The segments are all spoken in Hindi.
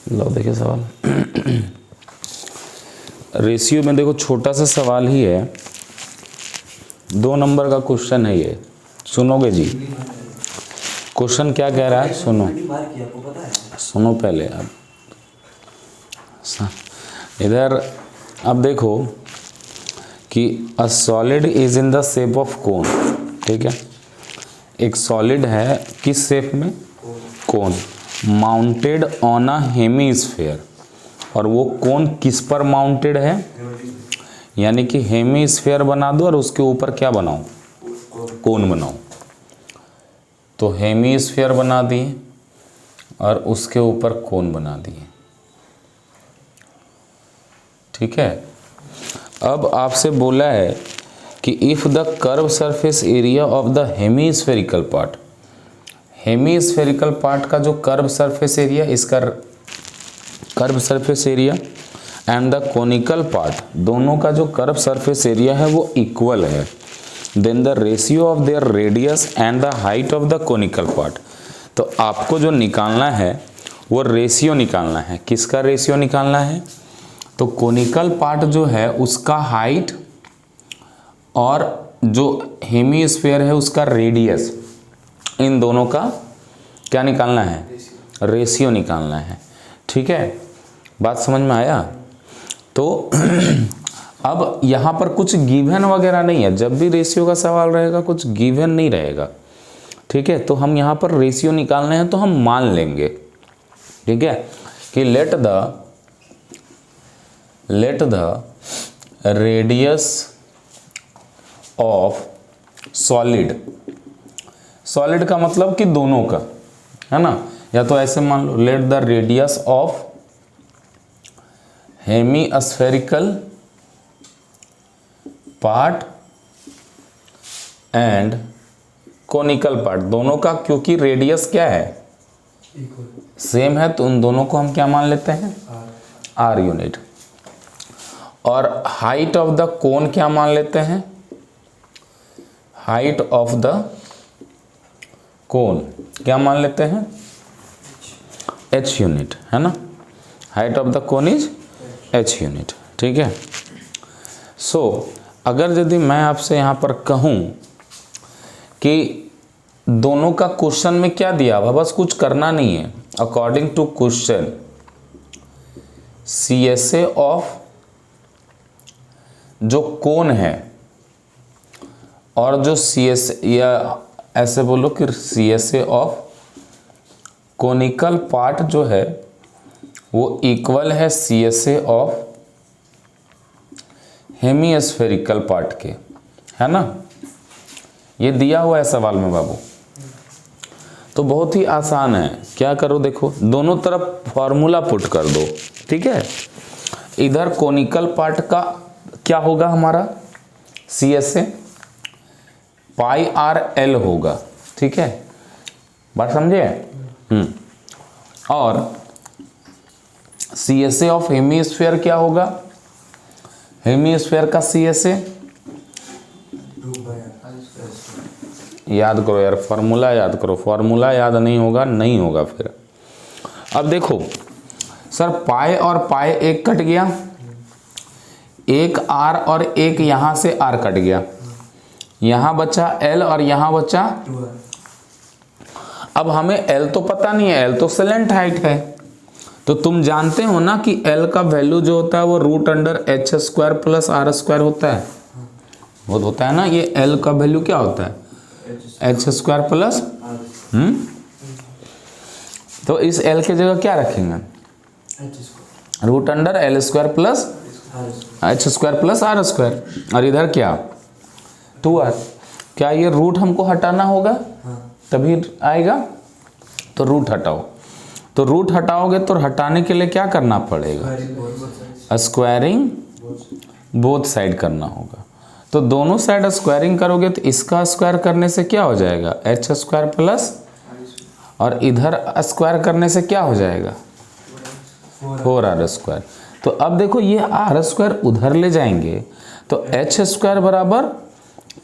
लो देखिए सवाल। रेशियो में देखो छोटा सा सवाल ही है, 2 नंबर का क्वेश्चन है ये, सुनोगे जी? क्वेश्चन क्या कह रहा है सुनो, सुनो पहले। अब इधर अब देखो कि a solid is in the shape of cone, ठीक है? एक सॉलिड है किस शेप में? कोन। माउंटेड ऑन अ हेमीस्फेयर, और वो कोन किस पर माउंटेड है? यानी कि हेमीस्फेयर बना दो और उसके ऊपर क्या बनाओ? कोन बनाओ। तो हेमीस्फेयर बना दिए और उसके ऊपर कोन बना दिए, ठीक है? अब आपसे बोला है कि if the curve surface area of the hemispherical part, hemispherical part का जो कर्व सरफेस एरिया, इसका curve surface area and the conical part, दोनों का जो कर्व सरफेस एरिया है वो इक्वल है, then the ratio of their radius and the height of the conical part. तो आपको जो निकालना है वो रेशियो निकालना है। किसका रेशियो निकालना है? तो कोनिकल पार्ट जो है उसका हाइट और जो हेमीस्फेयर है उसका रेडियस, इन दोनों का क्या निकालना है? रेशियो निकालना है, ठीक है? बात समझ में आया? तो अब यहाँ पर कुछ गिवन वगैरह नहीं है, जब भी रेशियो का सवाल रहेगा कुछ गिवन नहीं रहेगा, ठीक है? तो हम यहाँ पर रेशियो निकालने हैं तो हम मान लेंगे, ठीक है, कि late the radius of solid, solid का मतलब कि दोनों का, है ना? या तो ऐसे मान लो, let the radius of hemispherical part and conical part, दोनों का, क्योंकि रेडियस क्या है? सेम है, तो उन दोनों को हम क्या मान लेते हैं? R unit. और हाइट ऑफ द कोन क्या मान लेते हैं? हाइट ऑफ द कोन क्या मान लेते हैं? एच यूनिट, है ना? Height of the cone is H unit, ठीक है? सो अगर यदि मैं आपसे यहाँ पर कहूँ कि दोनों का क्वेश्चन में क्या दिया हुआ, बस कुछ करना नहीं है, according to question CSA of जो कोन है और जो CSA, या ऐसे बोलो कि CSA ऑफ कोनिकल पार्ट जो है वो इक्वल है CSA ऑफ हेमीस्फेरिकल पार्ट के, है ना? ये दिया हुआ है सवाल में बाबू। तो बहुत ही आसान है, क्या करो देखो, दोनों तरफ फॉर्मूला पुट कर दो, ठीक है? इधर कोनिकल पार्ट का क्या होगा हमारा? CSA पाई आर एल होगा, ठीक है? बात समझे? और CSA ऑफ हेमीस्फेयर क्या होगा? हेमीस्फेयर का CSA याद करो यार, फॉर्मूला याद करो, फॉर्मूला याद नहीं होगा, नहीं होगा फिर। अब देखो सर, पाई और पाई एक कट गया, एक आर और एक यहां से आर कट गया, यहां बचा एल और यहां बचा। अब हमें एल तो पता नहीं है, एल तो सेलेंट हाइट है, तो तुम जानते हो ना कि एल का वैल्यू जो होता है वो √h² प्लस r² होता है, वो होता है ना? ये एल का वैल्यू क्या होता है? h² प्लस तो इस एल के जगह क्या रखेंगे? √l² plus h² plus r², और इधर क्या? 2r। क्या ये रूट हमको हटाना होगा? तभी आएगा, तो रूट हटाओ। तो रूट हटाओगे तो हटाने के लिए क्या करना पड़ेगा? स्क्वायरिंग बोथ साइड करना होगा। तो दोनों साइड स्क्वायरिंग करोगे तो इसका स्क्वायर करने से क्या हो जाएगा? h² प्लस, और इधर स्क्वायर करने से क्या हो जाएगा? 4r²। तो अब देखो ये r² उधर ले जाएंगे तो h² बराबर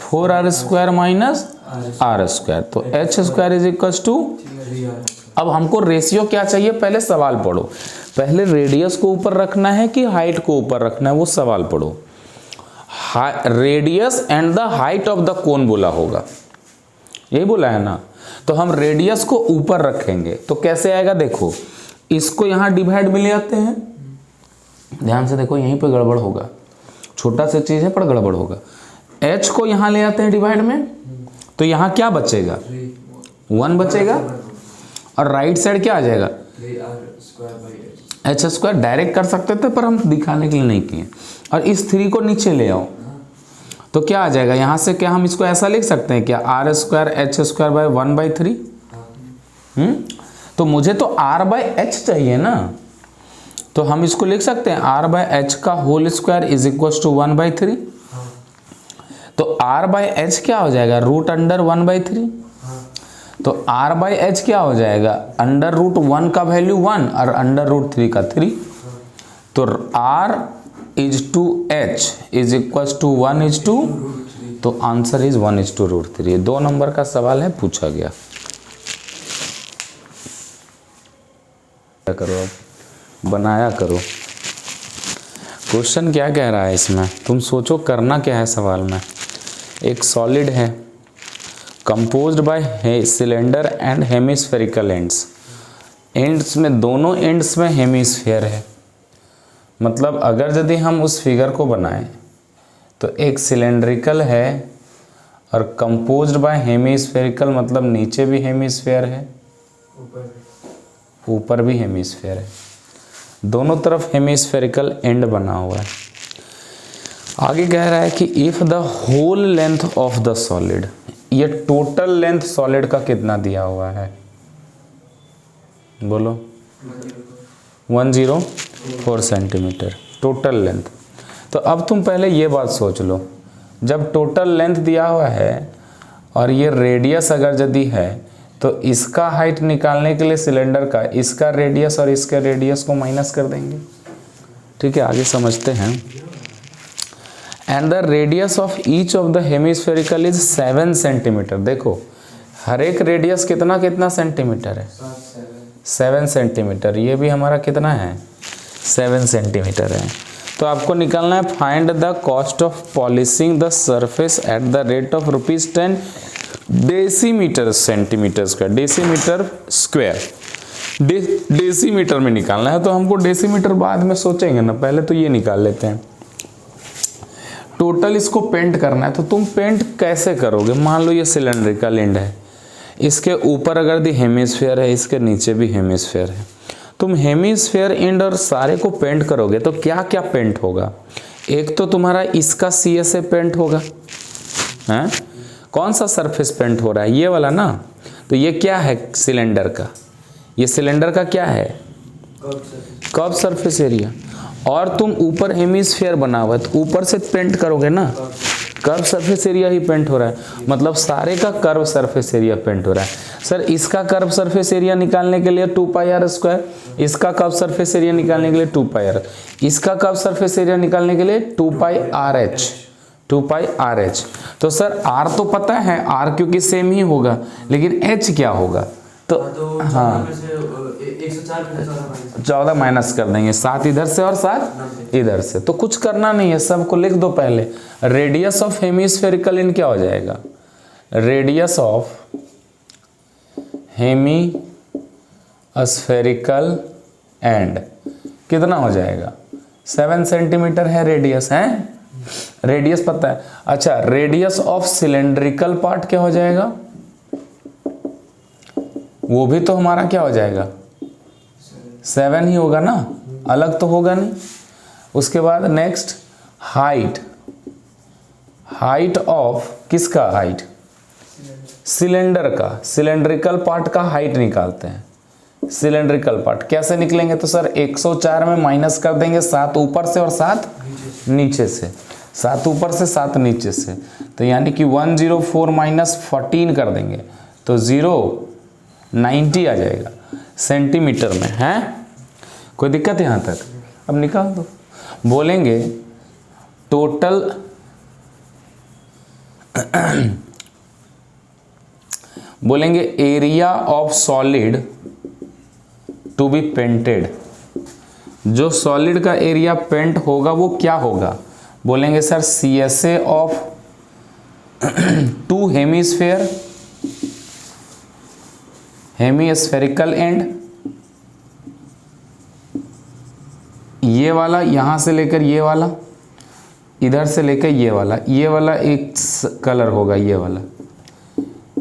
4r² माइनस r², तो h² इज इक्वल टू, अब हमको रेशियो क्या चाहिए? पहले सवाल पढ़ो। पहले रेडियस को ऊपर रखना है कि हाइट को ऊपर रखना है, वो सवाल पढ़ो। Radius and the height of the कोन बोला होगा, यही बोला है ना। तो हम रेडियस को ऊपर रखेंगे तो कैसे आएगा, देखो इसको यहां डिवाइड में ले आते हैं, ध्यान से देखो यहीं पे गड़बड़ होगा, छोटा सा चीज है पर गड़बड़ होगा। h को यहां ले आते हैं डिवाइड में, तो यहां क्या बचेगा, 1 बचेगा, और राइट साइड क्या आ जाएगा, h स्क्वायर। डायरेक्ट कर सकते थे पर हम दिखाने के लिए नहीं किए। और इस 3 को नीचे ले आओ तो क्या आ जाएगा, यहां से क्या हम इसको ऐसा लिख सकते हैं क्या, R square H square by 1/3। तो मुझे तो r बाय एच चाहिए ना, तो हम इसको लिख सकते हैं r बाय एच का whole square is equal to 1/3। तो r बाय एच क्या हो जाएगा, रूट अंडर 1/3। तो r बाय एच क्या हो जाएगा, अंडर रूट 1 का वैल्यू 1 और अंडर रूट 3 का 3। तो r is to h is equal to 1 is to, तो answer is 1 is to root 3। ये 2 नंबर का सवाल है, पूछा गया। क्या करो अब, बनाया करो। क्वेश्चन क्या कह रहा है इसमें, तुम सोचो करना क्या है सवाल में। एक सॉलिड है composed bye cylinder and hemispherical ends. Ends में, दोनों एंड्स में हेमिस्फेयर है। मतलब अगर यदि हम उस फिगर को बनाएं तो एक सिलेंड्रिकल है और कंपोज्ड बाय हेमिस्फेरिकल, मतलब नीचे भी हेमिस्फेयर है, ऊपर भी हेमिस्फेयर है, दोनों तरफ हेमिस्फेरिकल एंड बना हुआ है। आगे कह रहा है कि if the whole length of the solid, ये टोटल लेंथ सॉलिड का कितना दिया हुआ है, बोलो 104 सेंटीमीटर टोटल लेंथ। तो अब तुम पहले ये बात सोच लो, जब टोटल लेंथ दिया हुआ है और ये रेडियस अगर यदि है, तो इसका हाइट निकालने के लिए सिलेंडर का इसका रेडियस और इसके रेडियस को माइनस कर देंगे। ठीक है, आगे समझते हैं। And the radius of each of the hemispherical is 7 centimetre. देखो हर एक रेडियस कितना कितना सेंटीमीटर है, 7 सेंटीमीटर। ये भी हमारा कितना है, 7 सेंटीमीटर है। तो आपको निकालना है find the cost of polishing the surface at the rate of ₹10 decimetre centimetre square, decimetre square, decimetre में निकालना है। तो हमको डेसीमीटर बाद में सोचेंगे ना, पहले तो ये निकाल लेते हैं। टोटल इसको पेंट करना है, तो तुम पेंट कैसे करोगे। मान लो ये सिलेंड्रिकल एंड है, इसके ऊपर अगर दी हेमिस्फेयर है, इसके नीचे भी हेमिस्फेयर है। तुम हेमिस्फेयर एंड और सारे को पेंट करोगे तो क्या क्या पेंट होगा। एक तो तुम्हारा इसका CSA पेंट होगा, हैं? कौन सा सरफेस पेंट हो रहा है, ये वाला ना। तो ये क्या है सिलेंडर का, ये सिलेंडर का क्या है, कर्व सरफेस एरिया। और तुम ऊपर हेमिस्फेयर बना हुआ है तो ऊपर से पेंट करोगे ना, कर्व सरफेस एरिया ही पेंट हो रहा है, मतलब सारे का कर्व सरफेस एरिया पेंट हो रहा है। सर इसका कर्व सरफेस एरिया निकालने के लिए 2πr², इसका कर्व सरफेस एरिया निकालने के लिए 2πr, इसका कर्व सरफेस एरिया निकालने के लिए 2πrh, 2πrh। तो सर r तो पता है, r क्योंकि सेम ही होगा, लेकिन h क्या होगा। तो हाँ 14 माइनस कर देंगे, 7 इधर से और 7 इधर से। तो कुछ करना नहीं है, सबको लिख दो पहले। रेडियस ऑफ हेमिस्फेरिकल इन क्या हो जाएगा, रेडियस ऑफ हेमिस्फेरिकल एंड कितना हो जाएगा, 7 सेंटीमीटर है रेडियस, है रेडियस पता है। अच्छा रेडियस ऑफ सिलेंड्रिकल पार्ट क्या हो जाएगा, वो भी तो हमारा क्या हो जाएगा 7 ही होगा ना, अलग तो होगा नहीं। उसके बाद नेक्स्ट हाइट, हाइट ऑफ किसका, हाइट सिलेंडर का, सिलेंड्रिकल पार्ट का हाइट निकालते हैं। सिलेंड्रिकल पार्ट कैसे निकलेंगे, तो सर 104 में माइनस कर देंगे 7 ऊपर से और 7 नीचे से, 7 ऊपर से 7 नीचे से। तो यानी कि 104 माइनस 14 कर देंगे तो 090 आ जाएगा सेंटीमीटर में, है कोई दिक्कत यहाँ तक। अब निकाल दो, बोलेंगे टोटल बोलेंगे area of solid to be painted, जो सॉलिड का एरिया पेंट होगा वो क्या होगा? बोलेंगे sir CSA of 2 hemisphere, hemispherical end, ये वाला यहां से लेकर ये वाला, इधर से लेकर ये वाला एक कलर होगा, ये वाला।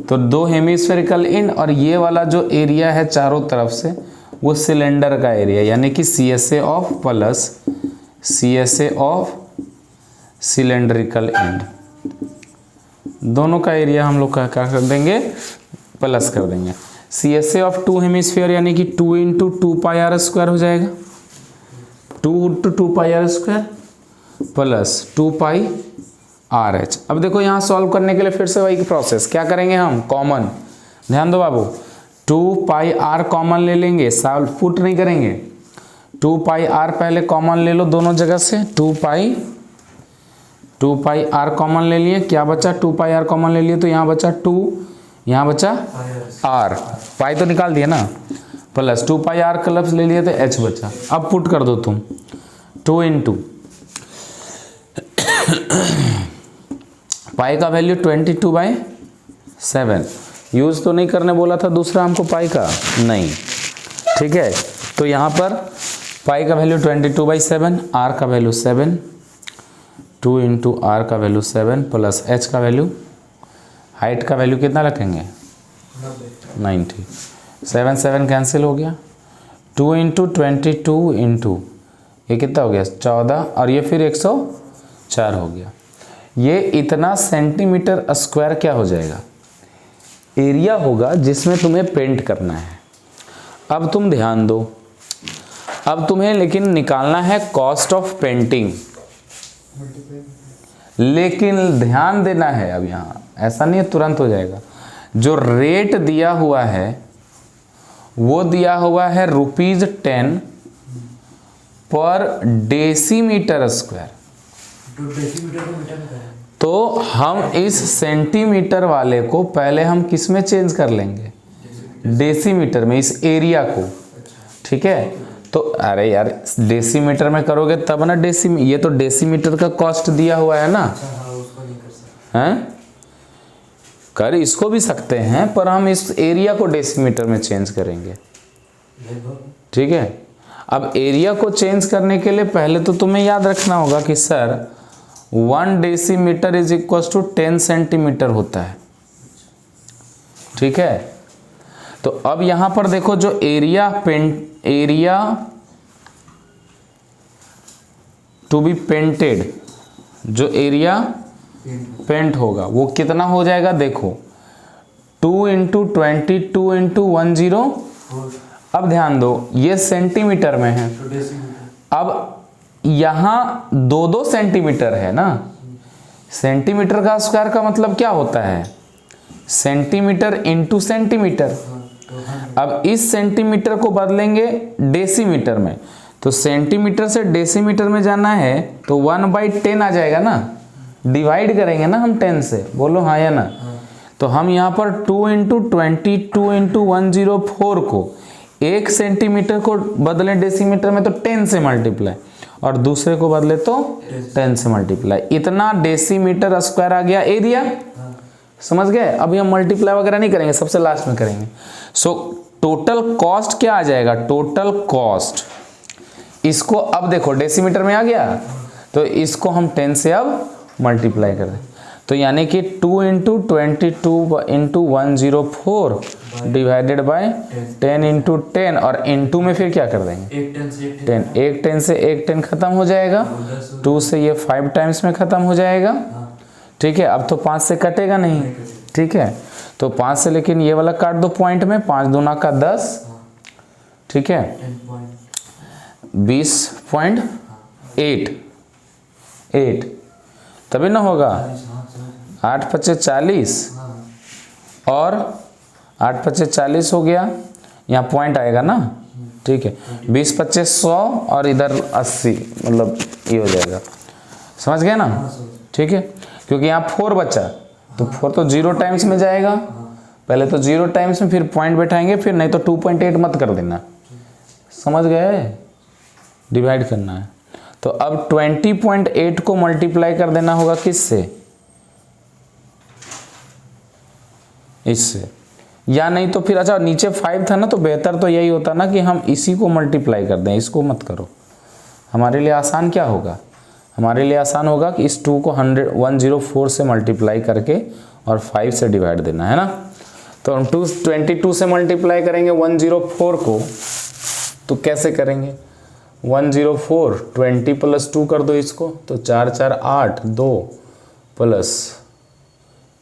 तो 2 हेमीस्फेरिकल एंड और ये वाला जो एरिया है चारों तरफ से वो सिलेंडर का एरिया, यानी कि CSA of plus CSA of cylindrical and, दोनों का एरिया हम लोग क्या कर देंगे? प्लस कर देंगे। CSA ऑफ 2 हेमीस्फीयर यानी कि 2 इंटू 2 पाई आर स्क्वायर हो जाएगा, 2 into 2 pi R square plus 2 pi R H. अब देखो यहाँ सॉल्व करने के लिए फिर से वही प्रोसेस, क्या करेंगे हम? कॉमन, ध्यान दो बाबू, 2 पाई आर कॉमन ले लेंगे, सॉल्व पुट नहीं करेंगे। 2 पाई आर पहले कॉमन ले लो दोनों जगह से, 2 पाई आर कॉमन ले लिए, क्या बचा? 2 पाई आर कॉमन ले लिए तो यहाँ बचा 2, यहाँ बचा आर, पाई तो निकाल दिया ना, प्लस 2 पाई आर का लफ्ज ले लिए तो एच बचा। अब पुट कर दो तुम, 2 इंटू पाई का वैल्यू 22/7, यूज तो नहीं करने बोला था दूसरा हमको पाई का, नहीं, ठीक है। तो यहाँ पर पाई का वैल्यू 22/7, आर का वैल्यू 7, 2 इंटू आर का वैल्यू 7 प्लस एच का वैल्यू, हाइट का वैल्यू कितना रखेंगे? 90, 7 7 कैंसिल हो गया, 2 इंटू 22 इंटू ये कितना हो गया? 14, और ये फिर 104 हो गया। ये इतना सेंटीमीटर स्क्वायर क्या हो जाएगा? एरिया होगा जिसमें तुम्हें पेंट करना है। अब तुम ध्यान दो, अब तुम्हें लेकिन निकालना है कॉस्ट ऑफ पेंटिंग, लेकिन ध्यान देना है अब यहाँ, ऐसा नहीं है तुरंत हो जाएगा। जो रेट दिया हुआ है वो दिया हुआ है ₹10 पर डेसीमीटर स्क्वायर। तो हम इस सेंटीमीटर वाले को पहले हम किस में चेंज कर लेंगे? डेसीमीटर में, इस एरिया को, ठीक है। तो अरे यार डेसीमीटर में करोगे तब ना, ये तो डेसीमीटर का कॉस्ट दिया हुआ है ना, हैं? कर इसको भी सकते हैं पर हम इस एरिया को डेसीमीटर में चेंज करेंगे, ठीक है। अब एरिया को चेंज करने के लिए पहले तो तुम्हें याद रखना होगा कि sir 1 decimetre is equal to 10 centimetre होता है, ठीक है। तो अब यहां पर देखो जो एरिया टू बी पेंटेड, जो एरिया पेंट होगा वो कितना हो जाएगा? देखो 2 इंटू 22 इंटू 10। अब ध्यान दो ये सेंटीमीटर में है, अब यहाँ 2-2 सेंटीमीटर है ना, सेंटीमीटर का स्क्वायर का मतलब क्या होता है? Centimetre into centimetre. अब इस सेंटीमीटर को बदलेंगे डेसीमीटर में, तो सेंटीमीटर से डेसीमीटर में जाना है तो 1/10 आ जाएगा ना, डिवाइड करेंगे ना हम 10 से, बोलो हाँ या ना। तो हम यहाँ पर 2 इंटू 22 इंटू 104 को 1 सेंटीमीटर को बदले डेसीमीटर में तो 10 से मल्टीप्लाई, और दूसरे को बदले तो 10 से मल्टीप्लाई, इतना डेसीमीटर स्क्वायर आ गया एरिया। समझ गए? अभी हम मल्टीप्लाई वगैरह नहीं करेंगे, सबसे लास्ट में करेंगे। सो टोटल कॉस्ट क्या आ जाएगा? टोटल कॉस्ट, इसको अब देखो डेसीमीटर में आ गया तो इसको हम 10 से अब मल्टीप्लाई कर दें, तो यानी कि 2 into 22 into 104 divided by 10 into 10, और इंटू में फिर क्या कर देंगे? 10 से एक 10 खत्म हो जाएगा, 2 से ये 5 टाइम्स में खत्म हो जाएगा, ठीक है। अब तो 5 से कटेगा नहीं, ठीक है। तो 5 से, लेकिन ये वाला काट दो पॉइंट में, 5 दूना का 10, ठीक है, 20.8 तभी ना होगा। 8 5 40 और 8 5 40 हो गया, यहाँ पॉइंट आएगा ना, ठीक है। 20 25 100 और इधर 80, मतलब ये हो जाएगा। समझ गए ना? ठीक है, क्योंकि यहाँ 4 बचा तो 4 तो 0 टाइम्स में जाएगा, पहले तो 0 टाइम्स में, फिर पॉइंट बैठाएंगे, फिर नहीं तो 2.8 मत कर देना। समझ गए? डिवाइड करना है। तो अब 20.8 को मल्टीप्लाई कर देना होगा किससे, इससे, या नहीं तो फिर अच्छा नीचे 5 था ना, तो बेहतर तो यही होता ना कि हम इसी को मल्टीप्लाई कर दें, इसको मत करो। हमारे लिए आसान क्या होगा, हमारे लिए आसान होगा कि इस 2 को 104 से मल्टीप्लाई करके और 5 से डिवाइड देना है ना। तो हम 22 से मल्टीप्लाई करेंगे 104 को, तो कैसे करेंगे, 104 20 + 2 कर दो इसको, तो 4 4 8 2 प्लस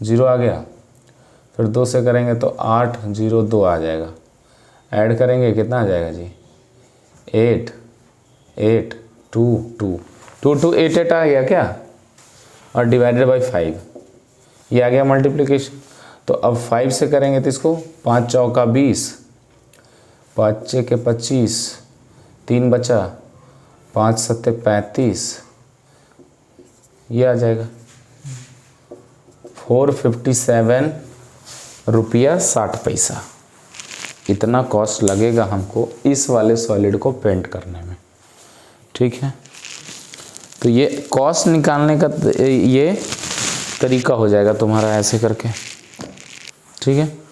0 आ गया, फिर 2 से करेंगे तो 8 0 2 आ जाएगा, ऐड करेंगे कितना आ जाएगा जी, 8 8 2 2 2 2 8 8 आ गया क्या, और डिवाइडेड बाई 5, ये आ गया मल्टीप्लिकेशन। तो अब 5 से करेंगे तो इसको 5 चौका 20, 5 छके 25, 3 बचा, 5 सत्ते 35, ये आ जाएगा 457 रुपया 60 पैसा। इतना कॉस्ट लगेगा हमको इस वाले सॉलिड को पेंट करने में, ठीक है। तो ये कॉस्ट निकालने का ये तरीका हो जाएगा तुम्हारा ऐसे करके, ठीक है।